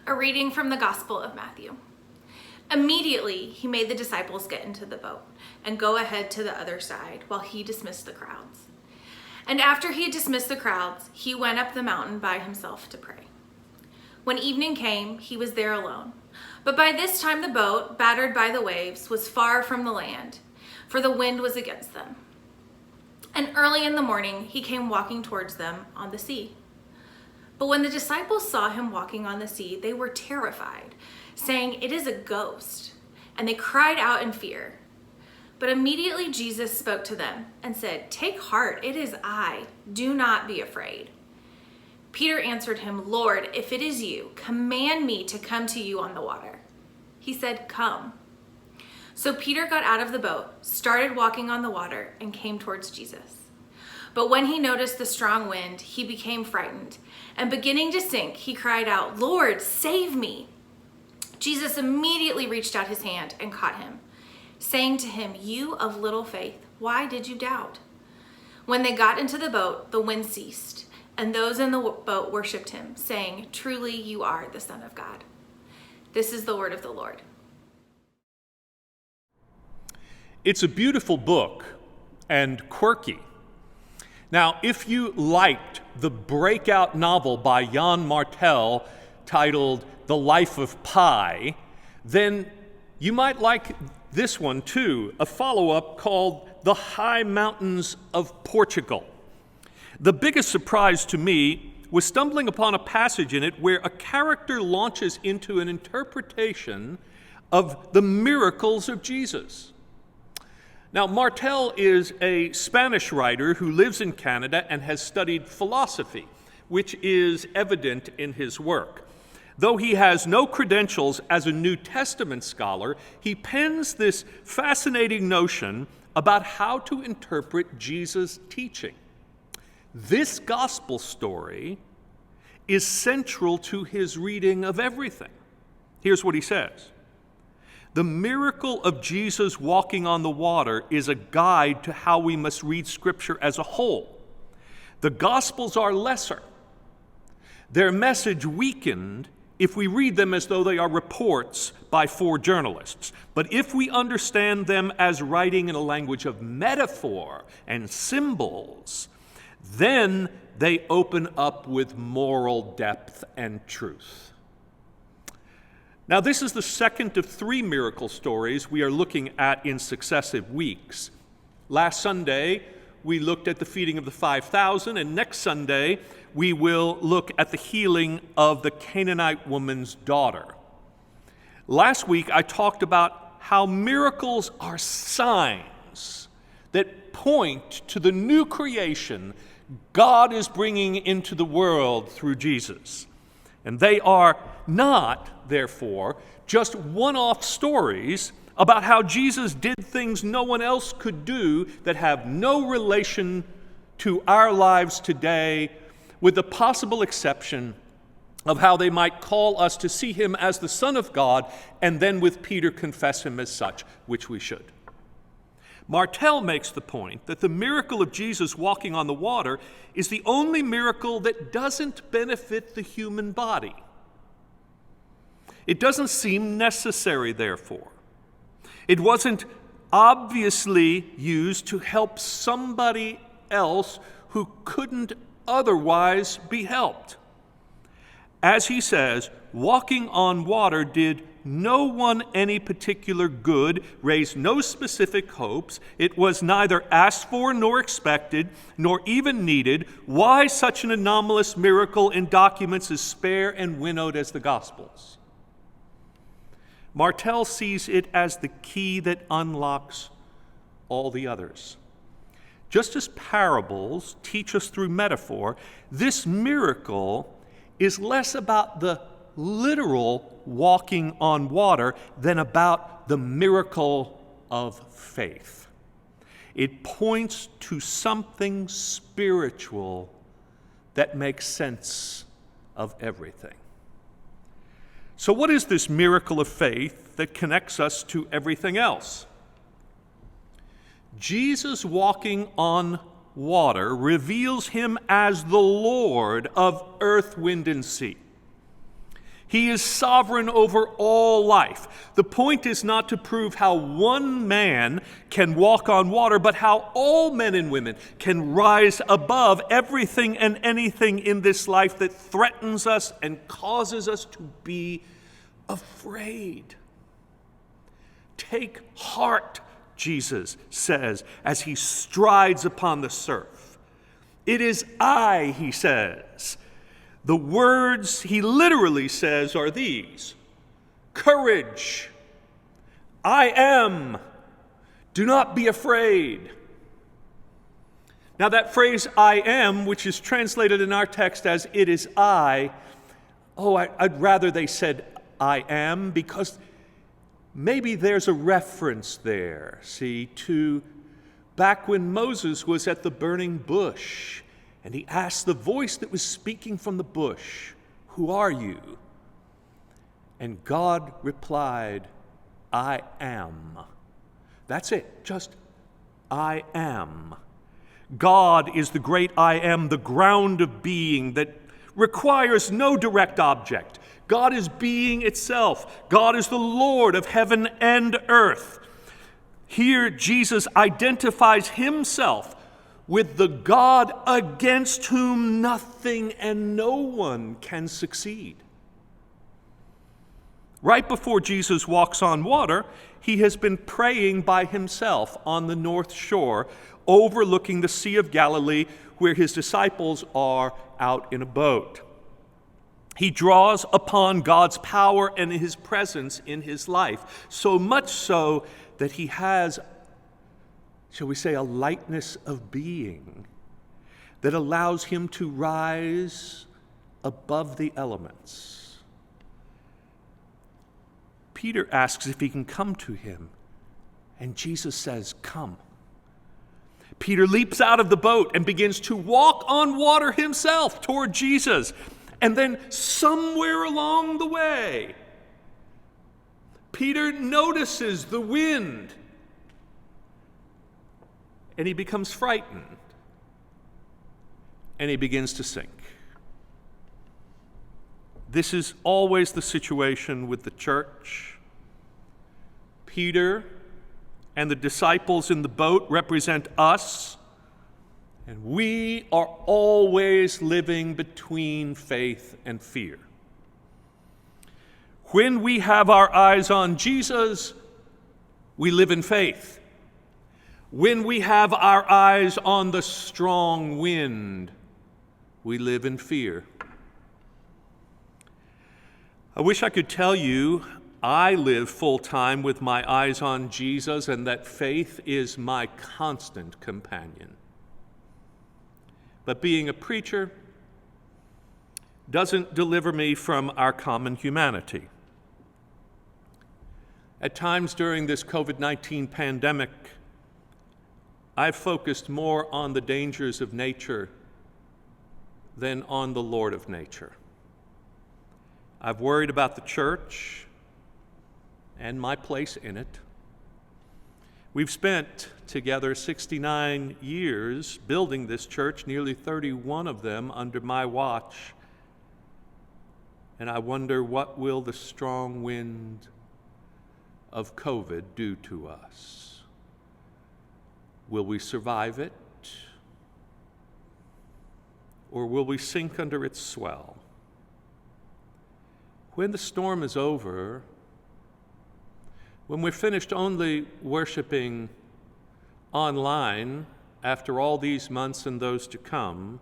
A reading from the Gospel of Matthew. Immediately, he made the disciples get into the boat and go ahead to the other side while he dismissed the crowds. And after he had dismissed the crowds, he went up the mountain by himself to pray. When evening came, he was there alone. But by this time the boat, battered by the waves, was far from the land, for the wind was against them. And early in the morning, he came walking towards them on the sea. But when the disciples saw him walking on the sea, they were terrified, saying, "It is a ghost." And they cried out in fear. But immediately Jesus spoke to them and said, "Take heart, it is I. Do not be afraid." Peter answered him, "Lord, if it is you, command me to come to you on the water." He said, "Come." So Peter got out of the boat, started walking on the water, and came towards Jesus. But when he noticed the strong wind, he became frightened, and beginning to sink, he cried out, "Lord, save me." Jesus immediately reached out his hand and caught him, saying to him, "You of little faith, why did you doubt?" When they got into the boat, the wind ceased, and those in the boat worshipped him, saying, "Truly you are the Son of God." This is the word of the Lord. It's a beautiful book and quirky. Now, if you liked the breakout novel by Jan Martel titled The Life of Pi, then you might like this one too, a follow-up called The High Mountains of Portugal. The biggest surprise to me was stumbling upon a passage in it where a character launches into an interpretation of the miracles of Jesus. Now, Martel is a Spanish writer who lives in Canada and has studied philosophy, which is evident in his work. Though he has no credentials as a New Testament scholar, he pens this fascinating notion about how to interpret Jesus' teaching. This gospel story is central to his reading of everything. Here's what he says. The miracle of Jesus walking on the water is a guide to how we must read Scripture as a whole. The Gospels are lesser, their message weakened if we read them as though they are reports by 4 journalists. But if we understand them as writing in a language of metaphor and symbols, then they open up with moral depth and truth. Now, this is the second of 3 miracle stories we are looking at in successive weeks. Last Sunday, we looked at the feeding of the 5,000, and next Sunday, we will look at the healing of the Canaanite woman's daughter. Last week, I talked about how miracles are signs that point to the new creation God is bringing into the world through Jesus. And they are not, therefore, just one-off stories about how Jesus did things no one else could do that have no relation to our lives today, with the possible exception of how they might call us to see him as the Son of God and then with Peter confess him as such, which we should. Martel makes the point that the miracle of Jesus walking on the water is the only miracle that doesn't benefit the human body. It doesn't seem necessary, therefore. It wasn't obviously used to help somebody else who couldn't otherwise be helped. As he says, walking on water did no one any particular good, raised no specific hopes. It was neither asked for nor expected, nor even needed. Why such an anomalous miracle in documents as spare and winnowed as the Gospels? Martel sees it as the key that unlocks all the others. Just as parables teach us through metaphor, this miracle is less about the literal walking on water than about the miracle of faith. It points to something spiritual that makes sense of everything. So what is this miracle of faith that connects us to everything else? Jesus walking on water reveals him as the Lord of earth, wind, and sea. He is sovereign over all life. The point is not to prove how one man can walk on water, but how all men and women can rise above everything and anything in this life that threatens us and causes us to be afraid. Take heart, Jesus says, as he strides upon the surf. It is I, he says. The words he literally says are these: courage, I am, do not be afraid. Now that phrase, I am, which is translated in our text as it is I, I'd rather they said I am, because maybe there's a reference there, see, to back when Moses was at the burning bush. And he asked the voice that was speaking from the bush, "Who are you?" And God replied, "I am." That's it, just I am. God is the great I am, the ground of being that requires no direct object. God is being itself. God is the Lord of heaven and earth. Here, Jesus identifies himself with the God against whom nothing and no one can succeed. Right before Jesus walks on water, he has been praying by himself on the north shore, overlooking the Sea of Galilee, where his disciples are out in a boat. He draws upon God's power and his presence in his life, so much so that he has, shall we say, a lightness of being that allows him to rise above the elements. Peter asks if he can come to him, and Jesus says, "Come." Peter leaps out of the boat and begins to walk on water himself toward Jesus. And then somewhere along the way, Peter notices the wind, and he becomes frightened, and he begins to sink. This is always the situation with the church. Peter and the disciples in the boat represent us, and we are always living between faith and fear. When we have our eyes on Jesus, we live in faith. When we have our eyes on the strong wind, we live in fear. I wish I could tell you I live full-time with my eyes on Jesus and that faith is my constant companion. But being a preacher doesn't deliver me from our common humanity. At times during this COVID-19 pandemic, I've focused more on the dangers of nature than on the Lord of nature. I've worried about the church and my place in it. We've spent together 69 years building this church, nearly 31 of them under my watch. And I wonder, what will the strong wind of COVID do to us? Will we survive it? Or will we sink under its swell? When the storm is over, when we're finished only worshiping online after all these months and those to come,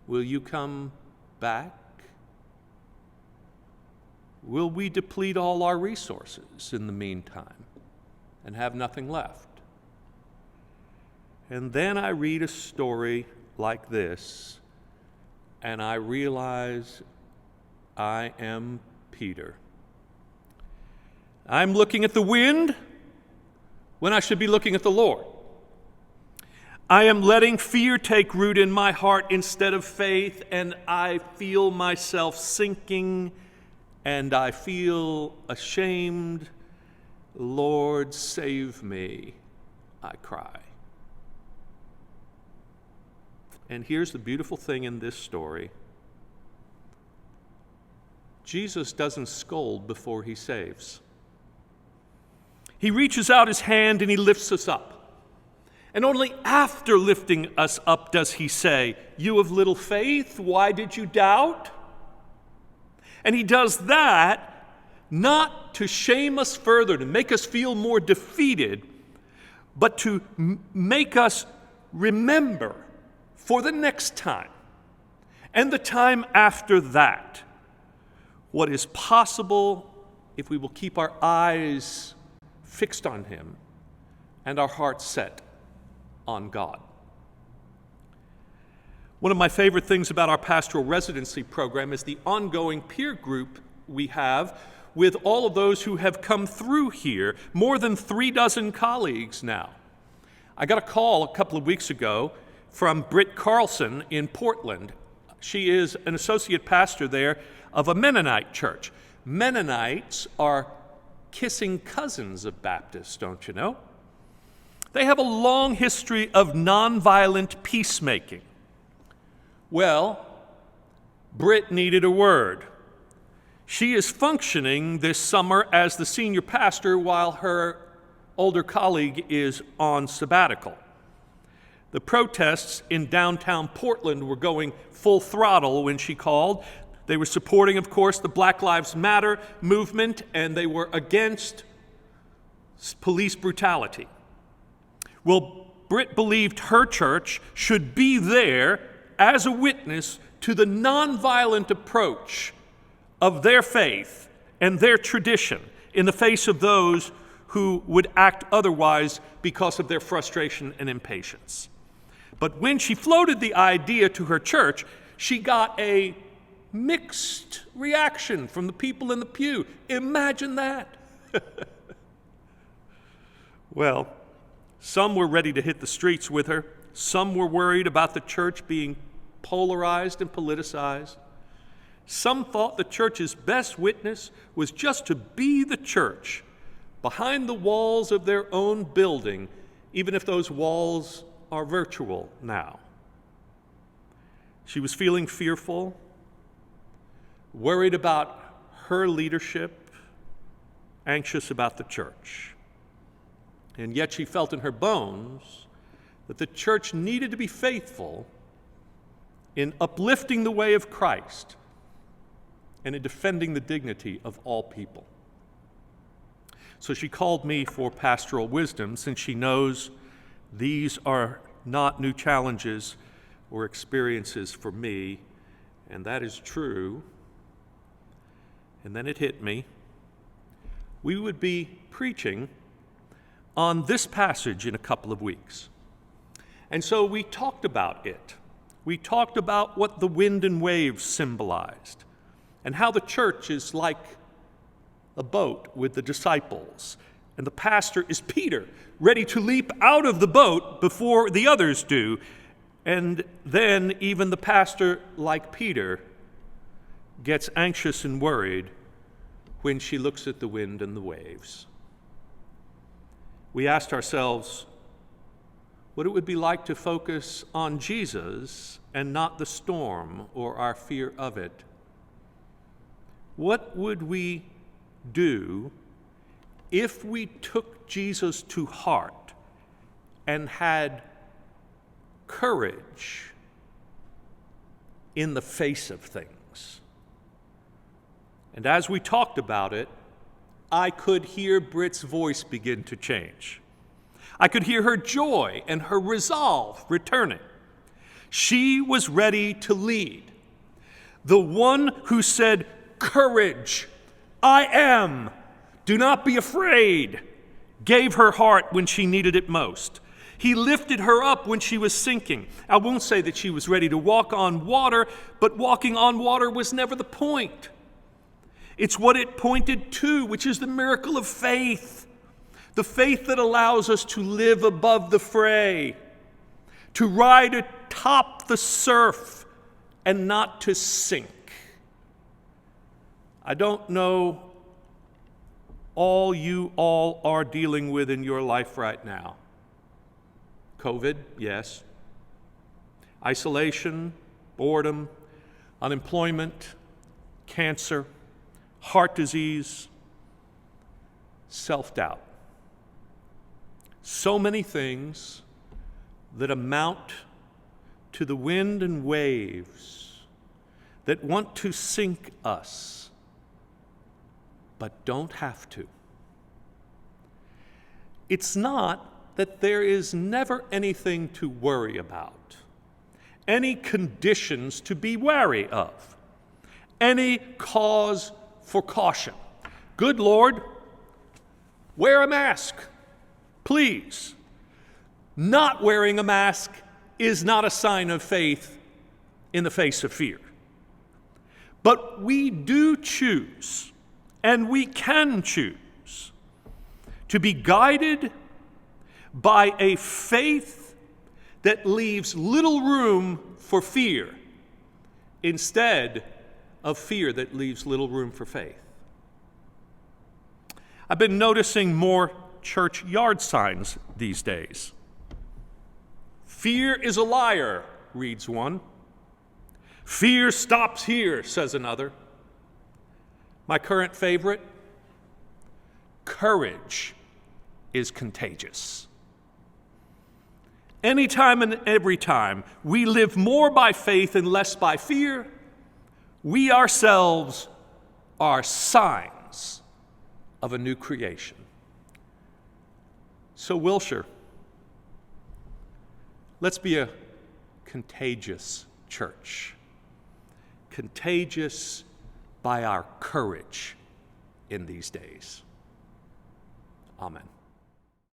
will you come back? Will we deplete all our resources in the meantime and have nothing left? And then I read a story like this, and I realize I am Peter. I'm looking at the wind when I should be looking at the Lord. I am letting fear take root in my heart instead of faith, and I feel myself sinking, and I feel ashamed. Lord, save me, I cry. And here's the beautiful thing in this story. Jesus doesn't scold before he saves. He reaches out his hand and he lifts us up. And only after lifting us up does he say, "You of little faith, why did you doubt?" And he does that not to shame us further, to make us feel more defeated, but to make us remember for the next time and the time after that what is possible if we will keep our eyes fixed on him and our hearts set on God. One of my favorite things about our pastoral residency program is the ongoing peer group we have with all of those who have come through here, more than 36 colleagues now. I got a call a couple of weeks ago from Britt Carlson in Portland. She is an associate pastor there of a Mennonite church. Mennonites are kissing cousins of Baptists, don't you know? They have a long history of nonviolent peacemaking. Well, Britt needed a word. She is functioning this summer as the senior pastor while her older colleague is on sabbatical. The protests in downtown Portland were going full throttle when she called. They were supporting, of course, the Black Lives Matter movement, and they were against police brutality. Well, Britt believed her church should be there as a witness to the nonviolent approach of their faith and their tradition in the face of those who would act otherwise because of their frustration and impatience. But when she floated the idea to her church, she got a mixed reaction from the people in the pew. Imagine that. Well, some were ready to hit the streets with her. Some were worried about the church being polarized and politicized. Some thought the church's best witness was just to be the church behind the walls of their own building, even if those walls are virtual now. She was feeling fearful, worried about her leadership, anxious about the church. And yet she felt in her bones that the church needed to be faithful in uplifting the way of Christ and in defending the dignity of all people. So she called me for pastoral wisdom, since she knows these are not new challenges or experiences for me, and that is true. And then it hit me. We would be preaching on this passage in a couple of weeks. And so we talked about it. We talked about what the wind and waves symbolized, and how the church is like a boat with the disciples, and the pastor is Peter, ready to leap out of the boat before the others do. And then even the pastor, like Peter, gets anxious and worried when she looks at the wind and the waves. We asked ourselves what it would be like to focus on Jesus and not the storm or our fear of it. What would we do if we took Jesus to heart and had courage in the face of things? And as we talked about it, I could hear Britt's voice begin to change. I could hear her joy and her resolve returning. She was ready to lead. The one who said, "Courage, I am, do not be afraid," gave her heart when she needed it most. He lifted her up when she was sinking. I won't say that she was ready to walk on water, but walking on water was never the point. It's what it pointed to, which is the miracle of faith. The faith that allows us to live above the fray, to ride atop the surf and not to sink. I don't know all you all are dealing with in your life right now. COVID, yes. Isolation, boredom, unemployment, cancer, heart disease, self-doubt. So many things that amount to the wind and waves that want to sink us, but don't have to. It's not that there is never anything to worry about, any conditions to be wary of, any cause for caution. Good Lord, wear a mask, please. Not wearing a mask is not a sign of faith in the face of fear. But we do choose, and we can choose, to be guided by a faith that leaves little room for fear instead of fear that leaves little room for faith. I've been noticing more church yard signs these days. Fear is a liar, reads one. Fear stops here, says another. My current favorite, courage is contagious. Anytime and every time we live more by faith and less by fear, we ourselves are signs of a new creation. So, Wilshire, let's be a contagious church. Contagious by our courage in these days. Amen.